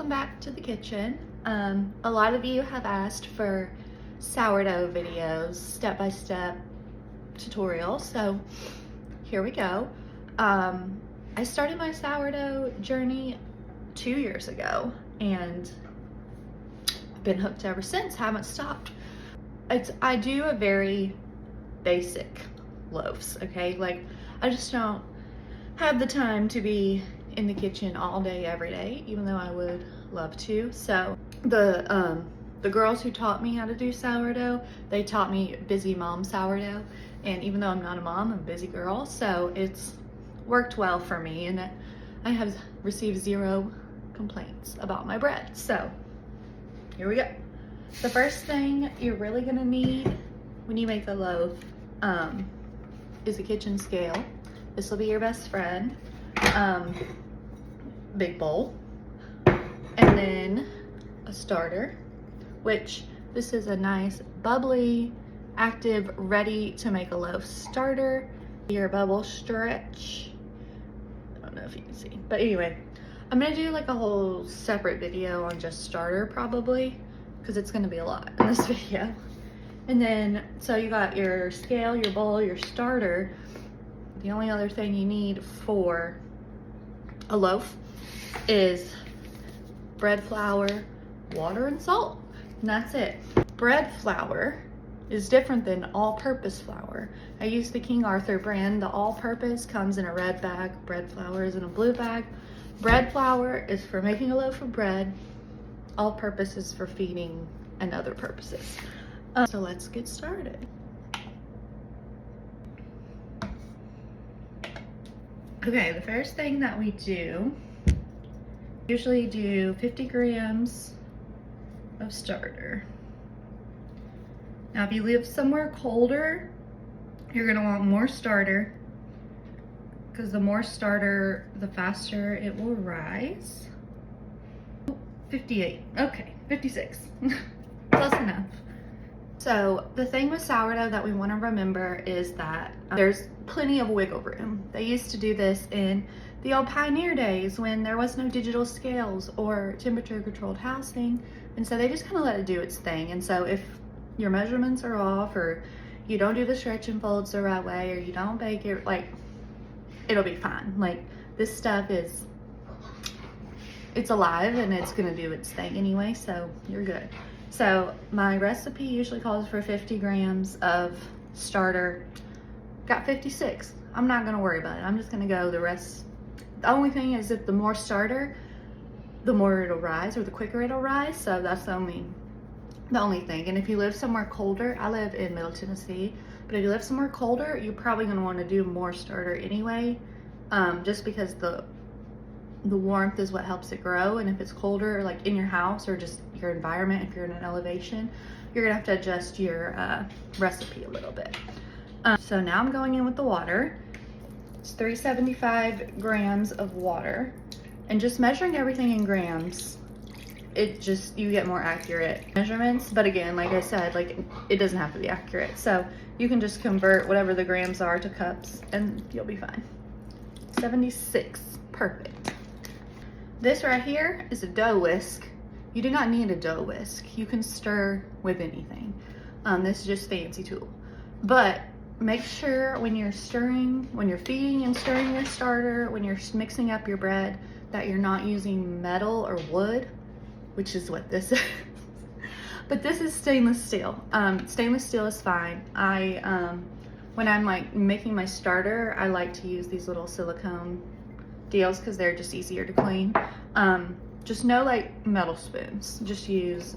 welcome back to the kitchen. A lot of you have asked for sourdough videos, step-by-step tutorials, so here we go. I started my sourdough journey 2 years ago and I've been hooked ever since, haven't stopped. I do a very basic loaves, okay? Like, I just don't have the time to be in the kitchen all day, every day, even though I would love to. So the girls who taught me how to do sourdough, they taught me busy mom sourdough. And even though I'm not a mom, I'm a busy girl. So it's worked well for me, and I have received 0 complaints about my bread. So here we go. The first thing you're really gonna need when you make the loaf is a kitchen scale. This will be your best friend. Big bowl, and then a starter, which this is a nice bubbly, active, ready to make a loaf starter. Your bubble stretch, I don't know if you can see, but anyway, I'm gonna do like a whole separate video on just starter probably, because it's gonna be a lot in this video. And then, so you got your scale, your bowl, your starter. The only other thing you need for a loaf is bread flour, water, and salt, and that's it. Bread flour is different than all-purpose flour. I use the King Arthur brand. The all-purpose comes in a red bag, bread flour is in a blue bag. Bread flour is for making a loaf of bread. All-purpose is for feeding and other purposes. So let's get started. Okay, the first thing that we do, usually do 50 grams of starter. Now, if you live somewhere colder, you're gonna want more starter, because the more starter, the faster it will rise. 58, okay, 56, close enough. So the thing with sourdough that we want to remember is that there's plenty of wiggle room. They used to do this in the old pioneer days when there was no digital scales or temperature controlled housing, and so they just kind of let it do its thing. And so if your measurements are off, or you don't do the stretch and folds the right way, or you don't bake it, like, it'll be fine. Like, this stuff is, it's alive and it's gonna do its thing anyway, so you're good. So my recipe usually calls for 50 grams of starter. Got 56. I'm not gonna worry about it. I'm just gonna go the rest. The only thing is that the more starter, the more it'll rise, or the quicker it'll rise. So that's the only thing. And if you live somewhere colder, I live in Middle Tennessee, but if you live somewhere colder, you're probably gonna wanna do more starter anyway, just because the warmth is what helps it grow. And if it's colder, like in your house or just your environment, if you're in an elevation, you're gonna have to adjust your recipe a little bit. So now I'm going in with the water. It's 375 grams of water, and just measuring everything in grams, you get more accurate measurements. But again, like I said, like, it doesn't have to be accurate, so you can just convert whatever the grams are to cups and you'll be fine. 76, perfect. This right here is a dough whisk. You do not need a dough whisk. You can stir with anything. This is just a fancy tool. But make sure when you're stirring, when you're feeding and stirring your starter, when you're mixing up your bread, that you're not using metal or wood, which is what this is. But this is stainless steel. Stainless steel is fine. When I'm like making my starter, I like to use these little silicone deals because they're just easier to clean. Just no like metal spoons. Just use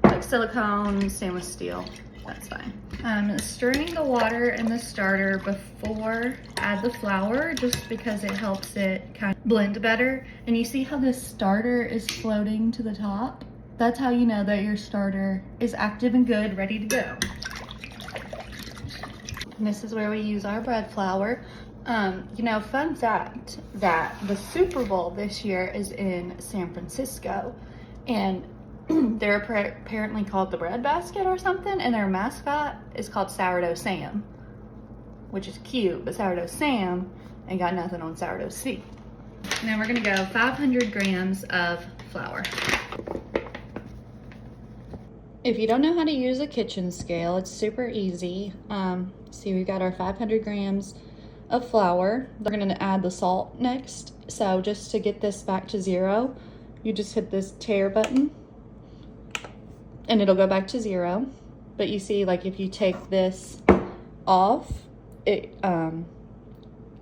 like silicone, stainless steel. That's fine. Stirring the water in the starter before add the flour, just because it helps it kind of blend better. And you see how this starter is floating to the top? That's how you know that your starter is active and good, ready to go. And this is where we use our bread flour. You know, fun fact, that the Super Bowl this year is in San Francisco, and they're apparently called the bread basket or something, and their mascot is called Sourdough Sam, which is cute, but Sourdough Sam ain't got nothing on Sourdough C. And then we're gonna go 500 grams of flour. If you don't know how to use a kitchen scale, it's super easy. See, we've got our 500 grams of flour. We're gonna add the salt next. So just to get this back to 0, you just hit this tare button and it'll go back to 0. But you see, like if you take this off, it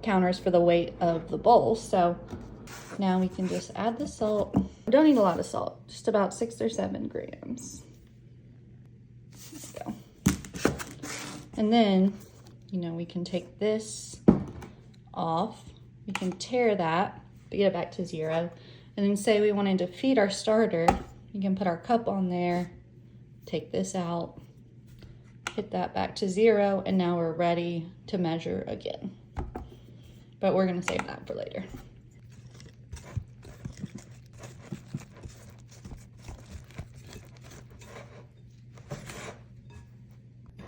counters for the weight of the bowl. So now we can just add the salt. We don't need a lot of salt, just about 6 or 7 grams. There we go. And then, you know, we can take this off. We can tare that to get it back to 0. And then say we wanted to feed our starter, you can put our cup on there, take this out, hit that back to 0, and now we're ready to measure again. But we're gonna save that for later.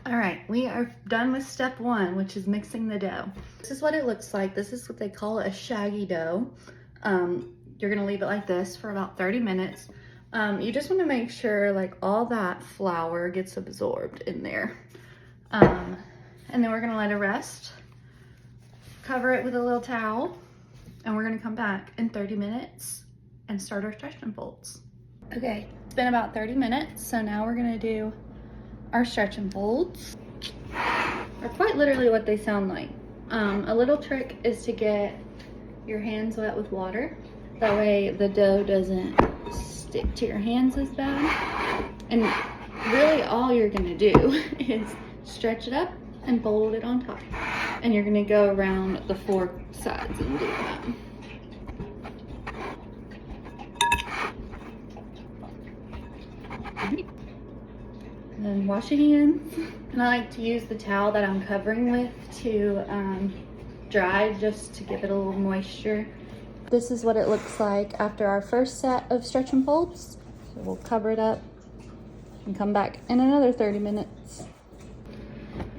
All right, we are done with step 1, which is mixing the dough. This is what it looks like. This is what they call a shaggy dough. You're gonna leave it like this for about 30 minutes. You just wanna make sure like all that flour gets absorbed in there. And then we're gonna let it rest. Cover it with a little towel, and we're gonna come back in 30 minutes and start our stretch and folds. Okay, it's been about 30 minutes, so now we're gonna do our stretch and folds. Are quite literally what they sound like. A little trick is to get your hands wet with water. That way the dough doesn't stick to your hands as bad. And really all you're gonna do is stretch it up and fold it on top. And you're gonna go around the 4 sides and do that. And then wash your hands. And I like to use the towel that I'm covering with to dry, just to give it a little moisture. This is what it looks like after our first set of stretch and folds. So we'll cover it up and come back in another 30 minutes.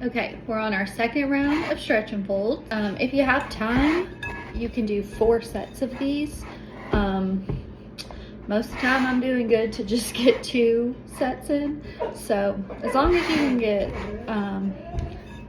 Okay, we're on our second round of stretch and fold. If you have time, you can do 4 sets of these. Most of the time I'm doing good to just get 2 sets in. So as long as you can get,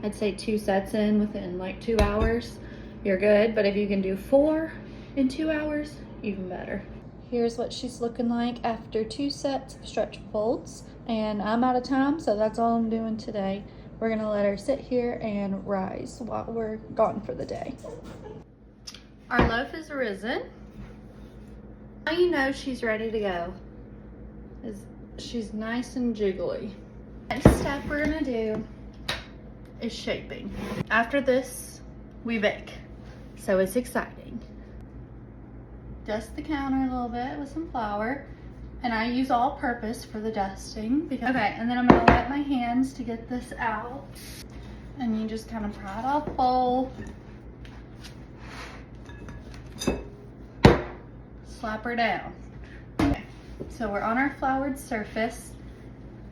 I'd say 2 sets in within like 2 hours, you're good. But if you can do 4 in 2 hours, even better. Here's what she's looking like after 2 sets of stretch and folds. And I'm out of time, so that's all I'm doing today. We're gonna let her sit here and rise while we're gone for the day. Our loaf is risen. Now you know she's ready to go. She's nice and jiggly. Next step we're gonna do is shaping. After this, we bake. So it's exciting. Dust the counter a little bit with some flour. And I use all-purpose for the dusting. Okay, and then I'm gonna wet my hands to get this out. And you just kind of pry it off the bowl. Slap her down. Okay, so we're on our floured surface.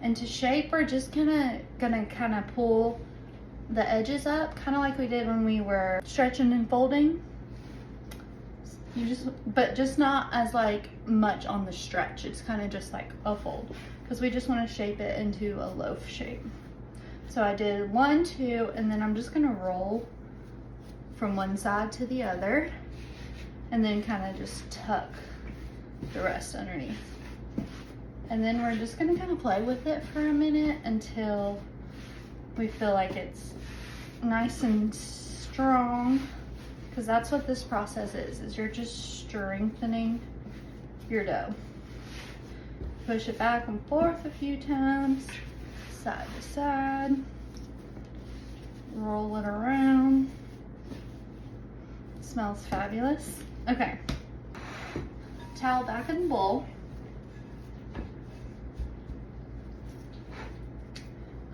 And to shape, we're just gonna kind of pull the edges up, kind of like we did when we were stretching and folding. But just not as like much on the stretch. It's kind of just like a fold, because we just want to shape it into a loaf shape. So I did 1, 2, and then I'm just gonna roll from one side to the other, and then kind of just tuck the rest underneath. And then we're just gonna kind of play with it for a minute until we feel like it's nice and strong. Because that's what this process is you're just strengthening your dough. Push it back and forth a few times, side to side. Roll it around. It smells fabulous. Okay. Towel back in the bowl.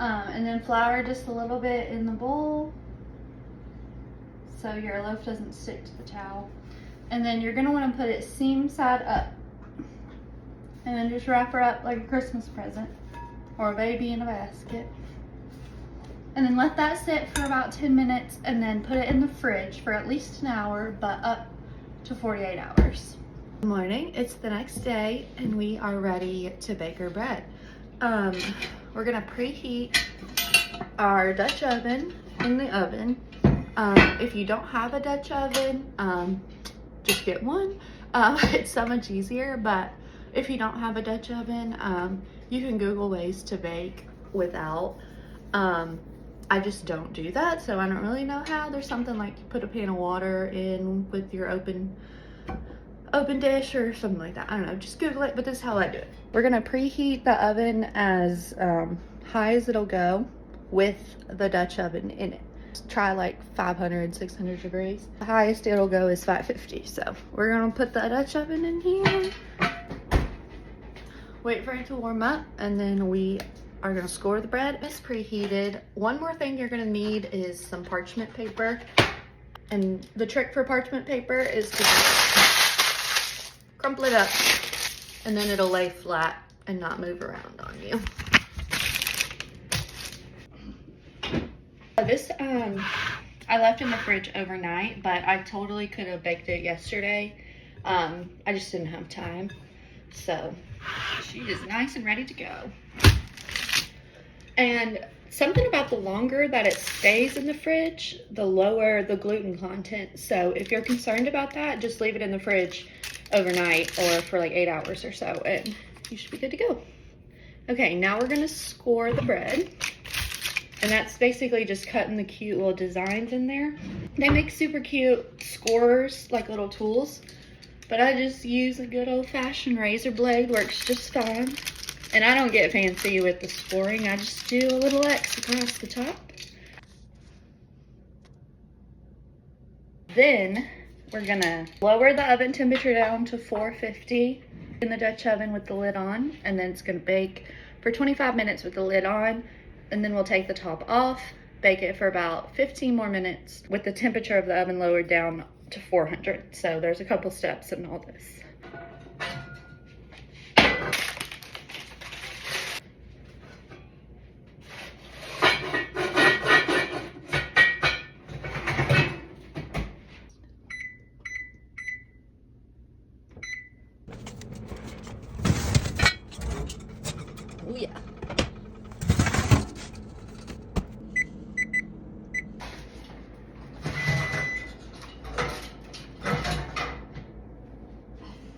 And then flour just a little bit in the bowl, so your loaf doesn't stick to the towel. And then you're gonna wanna put it seam side up. And then just wrap her up like a Christmas present or a baby in a basket. And then let that sit for about 10 minutes and then put it in the fridge for at least an hour, but up to 48 hours. Good morning, it's the next day and we are ready to bake our bread. We're gonna preheat our Dutch oven in the oven. If you don't have a Dutch oven, just get one. It's so much easier, but if you don't have a Dutch oven, you can Google ways to bake without. I just don't do that, so I don't really know how. There's something like you put a pan of water in with your open dish or something like that. I don't know, just Google it, but this is how I do it. We're gonna preheat the oven as high as it'll go with the Dutch oven in it. Try like 500, 600 degrees. The highest it'll go is 550. So we're gonna put the Dutch oven in here, wait for it to warm up, and then we are gonna score the bread. It's preheated. One more thing you're gonna need is some parchment paper. And the trick for parchment paper is to crumple it up, and then it'll lay flat and not move around on you. This I left in the fridge overnight, but I totally could have baked it yesterday. I just didn't have time. So she is nice and ready to go. And something about the longer that it stays in the fridge, the lower the gluten content. So if you're concerned about that, just leave it in the fridge overnight or for like 8 hours or so, and you should be good to go. Okay, now we're gonna score the bread. And that's basically just cutting the cute little designs in there. They make super cute scorers, like little tools, but I just use a good old-fashioned razor blade, works just fine. And I don't get fancy with the scoring, I just do a little X across the top. Then we're gonna lower the oven temperature down to 450 in the Dutch oven with the lid on, and then it's gonna bake for 25 minutes with the lid on, and then we'll take the top off, bake it for about 15 more minutes with the temperature of the oven lowered down to 400. So there's a couple steps in all this. Oh yeah.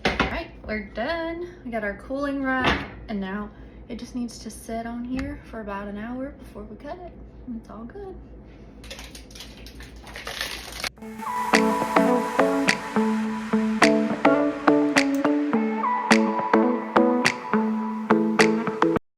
Alright, we're done. We got our cooling rack, and now it just needs to sit on here for about an hour before we cut it. And it's all good.